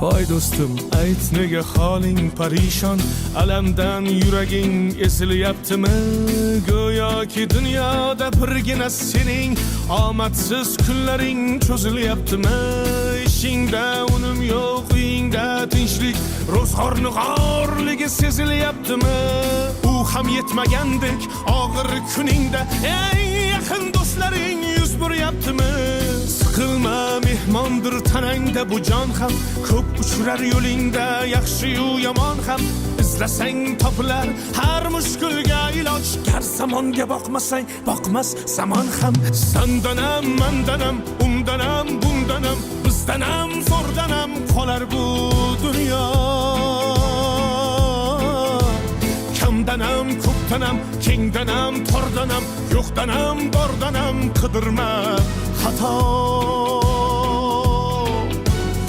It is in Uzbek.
Voy do'stim, ayt nega holing parishon, alamdan yuraging esilyaptimi? Go'yoki dunyoda birgina sening omadsiz kunlaring cho'zilyaptimi? Ishingda unum yo'q, uyingda tinchlik, ro'zg'orning g'orligi sezilyaptimi? U ham yetmagandek og'ir kuningda eng yaqin do'stlaring yuz buryaptimi? Siqilma, mehmondir tanangda bu jon ham, ko'p uchrar yo'lingda yaxshi-yu yomon ham. Izlasang topilar har mushkulga iloj, gar zamonga boqmasang boqmas zamon ham. Sandanam, mandanam, undanam, bundanam, bizdanam, zo'rdanam qolar bu dunyo. Kamdanam, ko'pdanam, kengdanam, tordanam, yo'qdanam, bordanam qidirma xato.